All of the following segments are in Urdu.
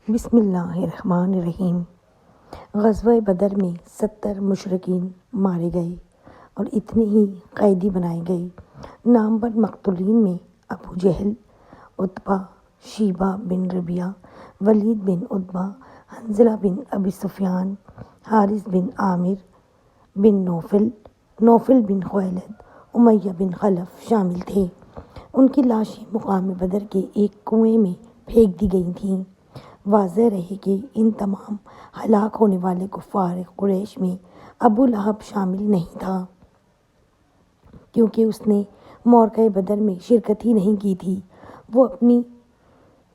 بسم اللہ الرحمن الرحیم۔ غزوہ بدر میں 70 مشرکین مارے گئے اور اتنے ہی قیدی بنائے گئے۔ نامور مقتولین میں ابو جہل، عتبہ، شیبہ بن ربیعہ، ولید بن عتبہ، حنظلہ بن ابی سفیان، حارث بن عامر بن نوفل بن خویلد، امیہ بن خلف شامل تھے۔ ان کی لاشیں مقام بدر کے ایک کنویں میں پھینک دی گئی تھیں۔ واضح رہے کہ ان تمام ہلاک ہونے والے کفار قریش میں ابو لہب شامل نہیں تھا، کیونکہ اس نے معرکہ بدر میں شرکت ہی نہیں کی تھی۔ وہ اپنی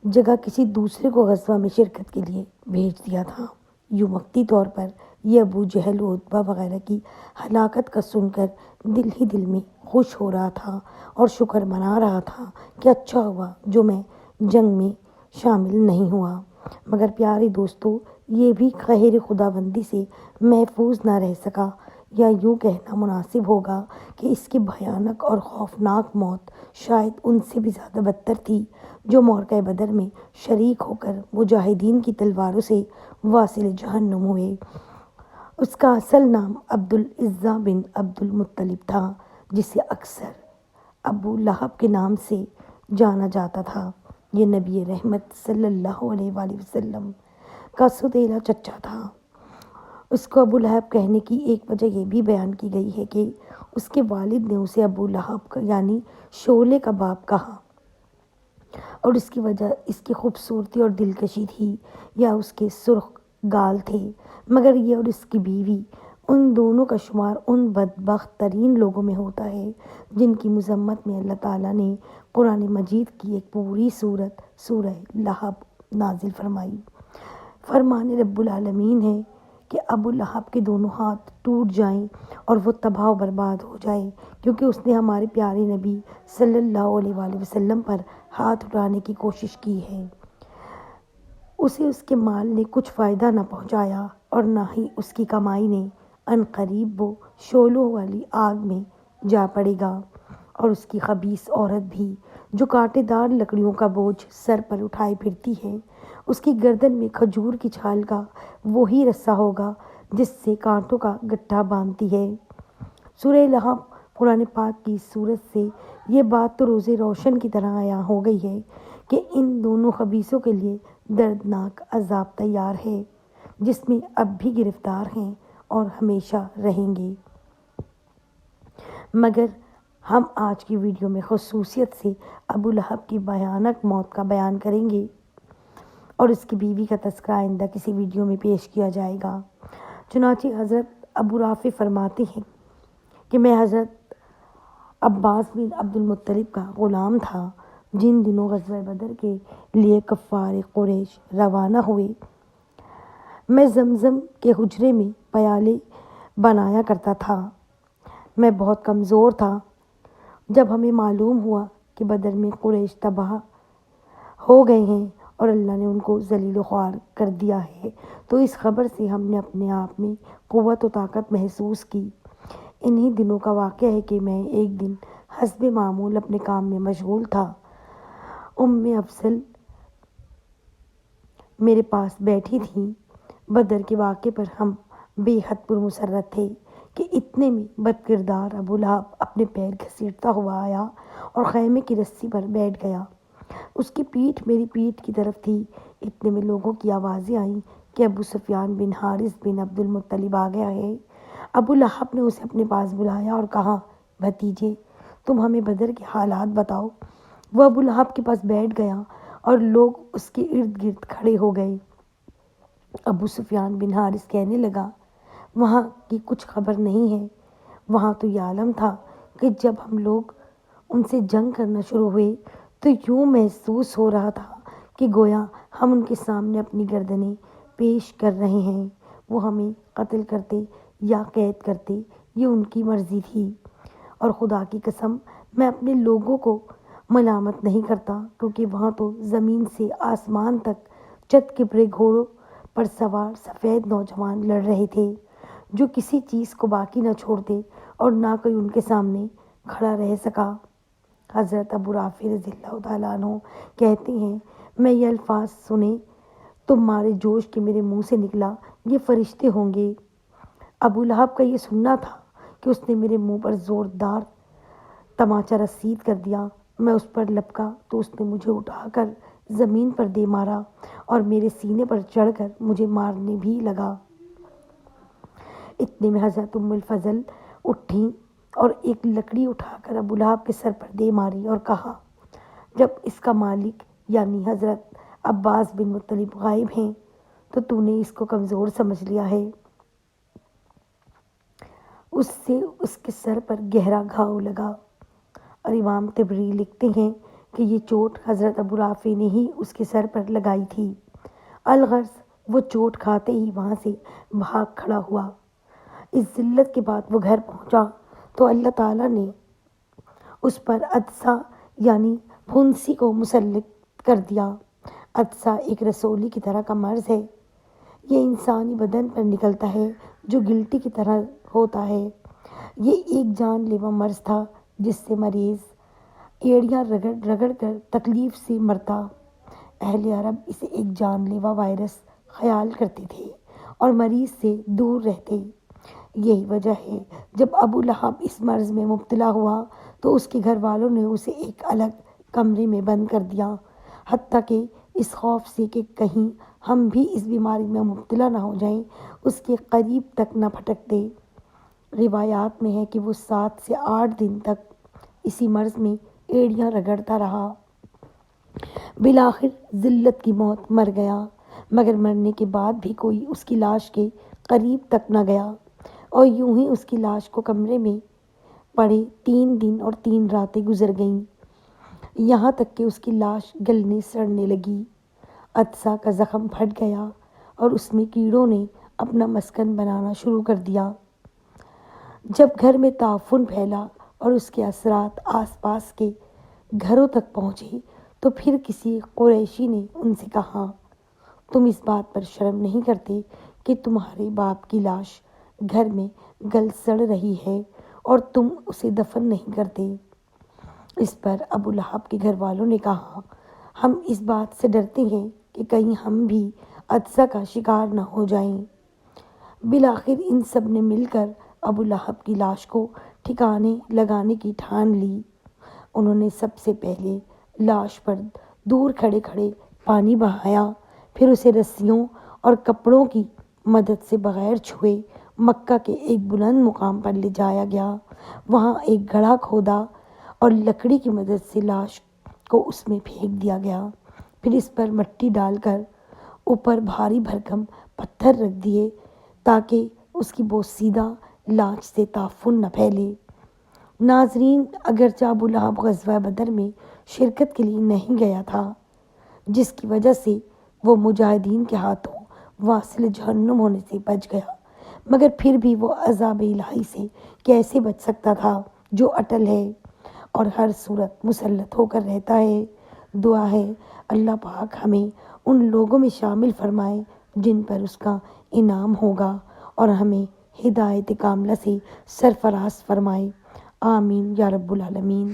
جگہ کسی دوسرے کو غزوہ میں شرکت کے لیے بھیج دیا تھا۔ یوں وقتی طور پر یہ ابو جہل و عتبہ وغیرہ کی ہلاکت کا سن کر دل ہی دل میں خوش ہو رہا تھا اور شکر منا رہا تھا کہ اچھا ہوا جو میں جنگ میں شامل نہیں ہوا۔ مگر پیارے دوستو، یہ بھی قہر خداوندی سے محفوظ نہ رہ سکا، یا یوں کہنا مناسب ہوگا کہ اس کی بھیانک اور خوفناک موت شاید ان سے بھی زیادہ بدتر تھی جو معرکہ بدر میں شریک ہو کر مجاہدین کی تلواروں سے واصل جہنم ہوئے۔ اس کا اصل نام عبدالعزیٰ بن عبدالمطلب تھا، جسے اکثر ابو لہب کے نام سے جانا جاتا تھا۔ یہ نبی رحمت صلی اللہ علیہ وآلہ وسلم کا سوتیلا چچا تھا۔ اس کو ابو لہب کہنے کی ایک وجہ یہ بھی بیان کی گئی ہے کہ اس کے والد نے اسے ابو لہب یعنی شعلے کا باپ کہا، اور اس کی وجہ اس کی خوبصورتی اور دلکشی تھی یا اس کے سرخ گال تھے۔ مگر یہ اور اس کی بیوی، ان دونوں کا شمار ان بدبخت ترین لوگوں میں ہوتا ہے جن کی مذمت میں اللہ تعالیٰ نے قرآن مجید کی ایک پوری سورت سورہ لہب نازل فرمائی۔ فرمان رب العالمین ہے کہ ابو لہب کے دونوں ہاتھ ٹوٹ جائیں اور وہ تباہ و برباد ہو جائے، کیونکہ اس نے ہمارے پیارے نبی صلی اللہ علیہ وآلہ وسلم پر ہاتھ اٹھانے کی کوشش کی ہے۔ اسے اس کے مال نے کچھ فائدہ نہ پہنچایا اور نہ ہی اس کی کمائی نے۔ عنقریب وہ شعلوں والی آگ میں جا پڑے گا، اور اس کی خبیث عورت بھی جو کانٹے دار لکڑیوں کا بوجھ سر پر اٹھائے پھرتی ہے، اس کی گردن میں کھجور کی چھال کا وہی رسا ہوگا جس سے کانٹوں کا گٹھا باندھتی ہے۔ سورہ لہب قرآن پاک کی سورت سے یہ بات تو روز روشن کی طرح عیاں ہو گئی ہے کہ ان دونوں خبیثوں کے لیے دردناک عذاب تیار ہے، جس میں اب بھی گرفتار ہیں اور ہمیشہ رہیں گے۔ مگر ہم آج کی ویڈیو میں خصوصیت سے ابو لہب کی بھیانک موت کا بیان کریں گے، اور اس کی بیوی کا تذکرہ آئندہ کسی ویڈیو میں پیش کیا جائے گا۔ چنانچہ حضرت ابو رافع فرماتے ہیں کہ میں حضرت عباس بن عبدالمطلب کا غلام تھا، جن دنوں غزوہ بدر کے لیے کفار قریش روانہ ہوئے۔ میں زمزم کے حجرے میں پیالے بنایا کرتا تھا۔ میں بہت کمزور تھا۔ جب ہمیں معلوم ہوا کہ بدر میں قریش تباہ ہو گئے ہیں اور اللہ نے ان کو ذلیل و خوار کر دیا ہے، تو اس خبر سے ہم نے اپنے آپ میں قوت و طاقت محسوس کی۔ انہی دنوں کا واقعہ ہے کہ میں ایک دن حسب معمول اپنے کام میں مشغول تھا۔ افضل میرے پاس بیٹھی تھیں۔ بدر کے واقعے پر ہم بے حد پرمسرت تھے کہ اتنے میں بد کردار ابو لہب اپنے پیر گھسیٹتا ہوا آیا اور خیمے کی رسی پر بیٹھ گیا۔ اس کی پیٹھ میری پیٹھ کی طرف تھی۔ اتنے میں لوگوں کی آوازیں آئیں کہ ابو سفیان بن حارث بن عبدالمطلب آ گیا ہے۔ ابو لہب نے اسے اپنے پاس بلایا اور کہا، بھتیجے، تم ہمیں بدر کے حالات بتاؤ۔ وہ ابو لہب کے پاس بیٹھ گیا اور لوگ اس کے ارد گرد کھڑے ہو گئے۔ ابو سفیان بن حارث کہنے لگا، وہاں کی کچھ خبر نہیں ہے۔ وہاں تو یہ عالم تھا کہ جب ہم لوگ ان سے جنگ کرنا شروع ہوئے تو یوں محسوس ہو رہا تھا کہ گویا ہم ان کے سامنے اپنی گردنیں پیش کر رہے ہیں۔ وہ ہمیں قتل کرتے یا قید کرتے، یہ ان کی مرضی تھی۔ اور خدا کی قسم، میں اپنے لوگوں کو ملامت نہیں کرتا، کیونکہ وہاں تو زمین سے آسمان تک چت کبرے گھوڑوں پر سوار سفید نوجوان لڑ رہے تھے، جو کسی چیز کو باقی نہ چھوڑتے اور نہ کوئی ان کے سامنے کھڑا رہ سکا۔ حضرت ابو رافع رضی اللہ تعالیٰ عنہ کہتے ہیں، میں یہ الفاظ سنے تو مارے جوش کے میرے منہ سے نکلا، یہ فرشتے ہوں گے۔ ابو لہب کا یہ سننا تھا کہ اس نے میرے منہ پر زوردار تماچا رسید کر دیا۔ میں اس پر لپکا تو اس نے مجھے اٹھا کر زمین پر دے مارا اور میرے سینے پر چڑھ کر مجھے مارنے بھی لگا۔ اتنے میں حضرت ام الفضل اٹھیں اور ایک لکڑی اٹھا کر ابو لہب کے سر پر دے ماری اور کہا، جب اس کا مالک یعنی حضرت عباس بن مطلب غائب ہیں تو تو نے اس کو کمزور سمجھ لیا ہے۔ اس سے اس کے سر پر گہرا گھاؤ لگا اور امام طبری لکھتے ہیں کہ یہ چوٹ حضرت ابو رافع نے ہی اس کے سر پر لگائی تھی۔ الغرض وہ چوٹ کھاتے ہی وہاں سے بھاگ کھڑا ہوا۔ اس ذلت کے بعد وہ گھر پہنچا تو اللہ تعالیٰ نے اس پر عدسہ یعنی پھنسی کو مسلط کر دیا۔ عدسہ ایک رسولی کی طرح کا مرض ہے۔ یہ انسانی بدن پر نکلتا ہے جو گلٹی کی طرح ہوتا ہے۔ یہ ایک جان لیوا مرض تھا جس سے مریض ایڑیاں رگڑ رگڑ کر تکلیف سے مرتا۔ اہل عرب اسے ایک جان لیوا وائرس خیال کرتے تھے اور مریض سے دور رہتے۔ یہی وجہ ہے جب ابو لہب اس مرض میں مبتلا ہوا تو اس کے گھر والوں نے اسے ایک الگ کمرے میں بند کر دیا، حتیٰ کہ اس خوف سے کہ کہیں ہم بھی اس بیماری میں مبتلا نہ ہو جائیں اس کے قریب تک نہ پھٹکتے۔ روایات میں ہے کہ وہ 7 سے 8 دن تک اسی مرض میں ایڑیاں رگڑتا رہا۔ بالآخر ذلت کی موت مر گیا، مگر مرنے کے بعد بھی کوئی اس کی لاش کے قریب تک نہ گیا، اور یوں ہی اس کی لاش کو کمرے میں پڑے 3 دن اور 3 راتیں گزر گئیں، یہاں تک کہ اس کی لاش گلنے سڑنے لگی۔ عدسہ کا زخم پھٹ گیا اور اس میں کیڑوں نے اپنا مسکن بنانا شروع کر دیا۔ جب گھر میں تعفن پھیلا اور اس کے اثرات آس پاس کے گھروں تک پہنچے تو پھر کسی قریشی نے ان سے کہا، تم اس بات پر شرم نہیں کرتے کہ تمہارے باپ کی لاش گھر میں گل سڑ رہی ہے اور تم اسے دفن نہیں کرتے؟ اس پر ابو لہب کے گھر والوں نے کہا، ہم اس بات سے ڈرتے ہیں کہ کہیں ہم بھی عدسہ کا شکار نہ ہو جائیں۔ بالآخر ان سب نے مل کر ابو لہب کی لاش کو ٹھکانے لگانے کی ٹھان لی۔ انہوں نے سب سے پہلے لاش پر دور کھڑے کھڑے پانی بہایا، پھر اسے رسیوں اور کپڑوں کی مدد سے بغیر چھوئے مکہ کے ایک بلند مقام پر لے جایا گیا۔ وہاں ایک گڑھا کھودا اور لکڑی کی مدد سے لاش کو اس میں پھینک دیا گیا، پھر اس پر مٹی ڈال کر اوپر بھاری بھرکم پتھر رکھ دیے تاکہ اس کی بوسیدہ لاش سے تعفن نہ پھیلے۔ ناظرین، اگرچہ ابو لہب غزوہ بدر میں شرکت کے لیے نہیں گیا تھا، جس کی وجہ سے وہ مجاہدین کے ہاتھوں واصل جہنم ہونے سے بچ گیا، مگر پھر بھی وہ عذاب الہی سے کیسے بچ سکتا تھا جو اٹل ہے اور ہر صورت مسلط ہو کر رہتا ہے۔ دعا ہے اللہ پاک ہمیں ان لوگوں میں شامل فرمائے جن پر اس کا انعام ہوگا اور ہمیں ہدایت کاملہ سے سرفراز فرمائے۔ آمین یا رب العالمین۔